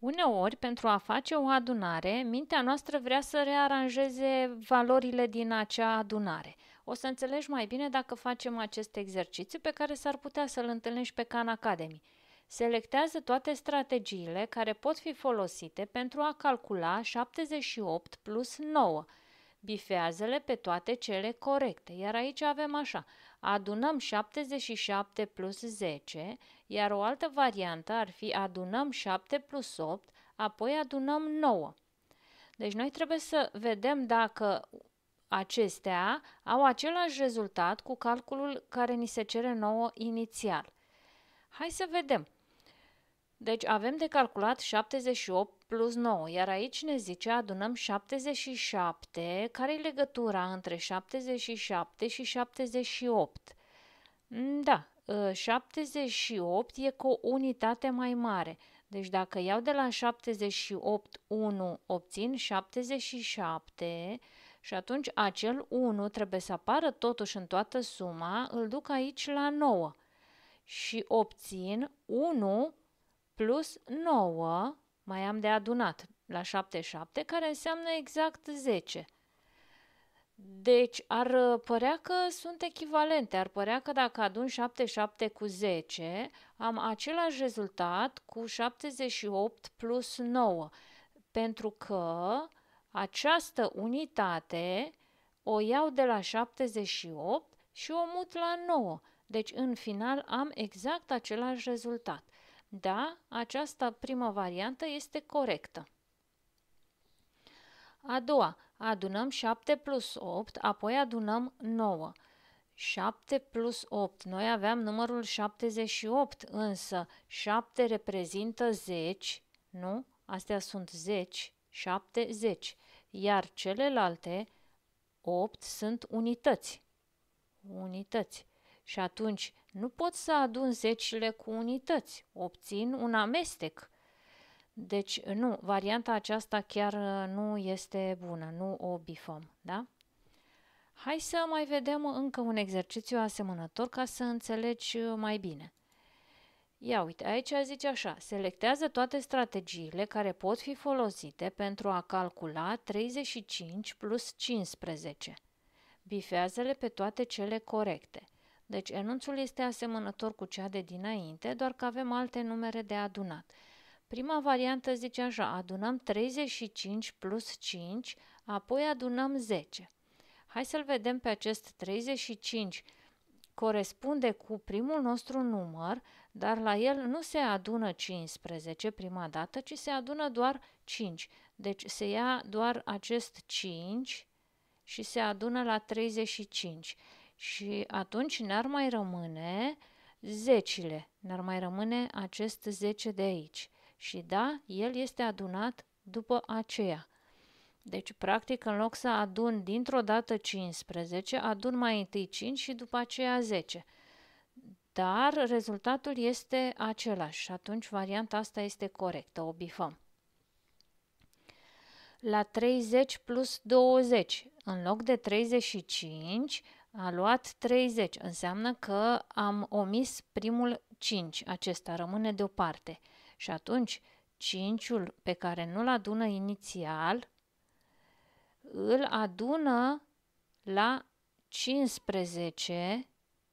Uneori, pentru a face o adunare, mintea noastră vrea să rearanjeze valorile din acea adunare. O să înțelegi mai bine dacă facem acest exercițiu pe care s-ar putea să-l întâlnești pe Khan Academy. Selectează toate strategiile care pot fi folosite pentru a calcula 78 plus 9. Bifează-le pe toate cele corecte, iar aici avem așa: adunăm 77 plus 10, iar o altă variantă ar fi adunăm 7 plus 8, apoi adunăm 9. Deci noi trebuie să vedem dacă acestea au același rezultat cu calculul care ni se cere nouă inițial. Hai să vedem. Deci avem de calculat 78 plus 9, iar aici ne zice adunăm 77. Care e legătura între 77 și 78? Da, 78 e cu o unitate mai mare. Deci dacă iau de la 78 1, obțin 77 și atunci acel 1 trebuie să apară totuși în toată suma, îl duc aici la 9 și obțin 1 plus 9, mai am de adunat la 77, care înseamnă exact 10. Deci ar părea că sunt echivalente, ar părea că dacă adun 77 cu 10, am același rezultat cu 78 plus 9, pentru că această unitate o iau de la 78 și o mut la 9. Deci în final am exact același rezultat. Da, această primă variantă este corectă. A doua, adunăm 7 plus 8, apoi adunăm 9. 7 plus 8, noi aveam numărul 78, însă 7 reprezintă 10, nu? Astea sunt 10, 7, 10, iar celelalte 8 sunt unități. Unități. Și atunci nu pot să adun zecile cu unități, obțin un amestec. Deci, nu, varianta aceasta chiar nu este bună, nu o bifăm, da? Hai să mai vedem încă un exercițiu asemănător ca să înțelegi mai bine. Ia uite, aici zice așa: selectează toate strategiile care pot fi folosite pentru a calcula 35 plus 15. Bifează-le pe toate cele corecte. Deci enunțul este asemănător cu cea de dinainte, doar că avem alte numere de adunat. Prima variantă zice așa: adunăm 35 plus 5, apoi adunăm 10. Hai să-l vedem pe acest 35. Corespunde cu primul nostru număr, dar la el nu se adună 15 prima dată, ci se adună doar 5. Deci se ia doar acest 5 și se adună la 35. Și atunci ne-ar mai rămâne zecile, ne-ar mai rămâne acest 10 de aici. Și da, el este adunat după aceea. Deci, practic, în loc să adun dintr-o dată 15, adun mai întâi 5 și după aceea 10. Dar rezultatul este același și atunci varianta asta este corectă, o bifăm. La 30 plus 20, în loc de 35, a luat 30. Înseamnă că am omis primul 5, acesta rămâne deoparte. Și atunci 5-ul pe care nu-l adună inițial, îl adună la 15,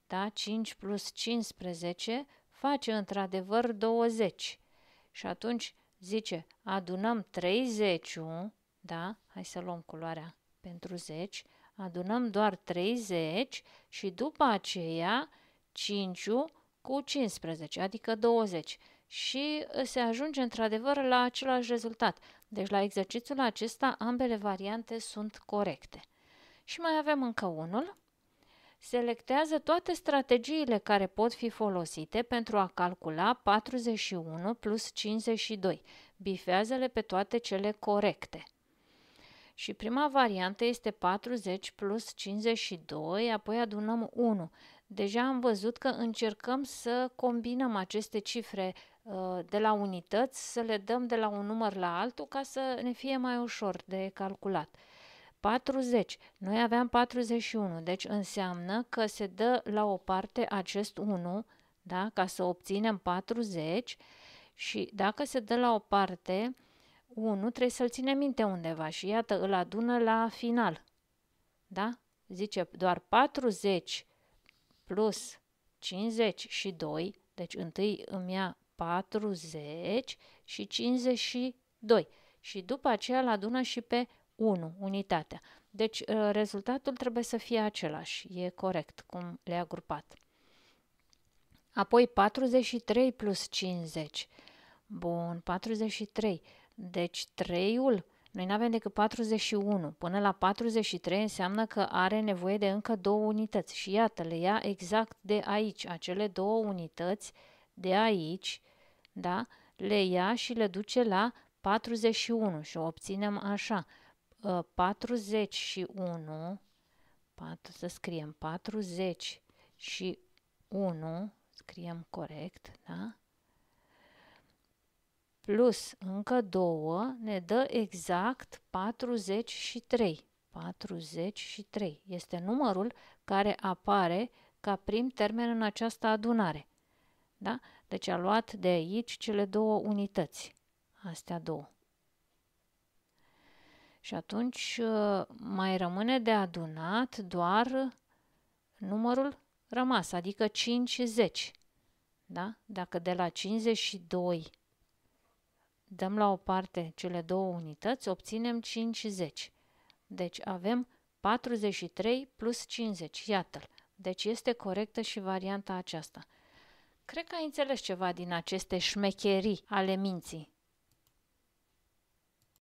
da? 5 plus 15 face într-adevăr 20. Și atunci zice, adunăm 30, da? Hai să luăm culoarea pentru 10, adunăm doar 30 și după aceea 5 cu 15, adică 20. Și se ajunge într-adevăr la același rezultat. Deci la exercițiul acesta ambele variante sunt corecte. Și mai avem încă unul. Selectează toate strategiile care pot fi folosite pentru a calcula 41 plus 52. Bifează-le pe toate cele corecte. Și prima variantă este 40 plus 52, apoi adunăm 1. Deja am văzut că încercăm să combinăm aceste cifre de la unități, să le dăm de la un număr la altul ca să ne fie mai ușor de calculat. 40. Noi aveam 41, deci înseamnă că se dă la o parte acest 1, da, ca să obținem 40 Și dacă se dă la o parte 1, trebuie să-l ține minte undeva și iată, îl adună la final. Da? Zice doar 40 plus 52, deci întâi îmi ia 40 și 52 și după aceea îl adună și pe 1, unitatea. Deci rezultatul trebuie să fie același, e corect cum le-a grupat. Apoi 43 plus 50. Bun, 43. Deci 3-ul, noi nu avem decât 41. Până la 43 înseamnă că are nevoie de încă 2 unități. Și iată, le ia exact de aici. Acele 2 unități de aici, da? Le ia și le duce la 41 și o obținem așa. 41, să scriem 41, scriem corect, da? Plus încă 2 ne dă exact 43. 43 este numărul care apare ca prim termen în această adunare. Da? Deci a luat de aici cele 2 unități. Astea 2. Și atunci mai rămâne de adunat doar numărul rămas, adică 50. Da? Dacă de la 52 dăm la o parte cele 2 unități, obținem 50. Deci avem 43 plus 50. Iată-l. Deci este corectă și varianta aceasta. Cred că ai înțeles ceva din aceste șmecherii ale minții.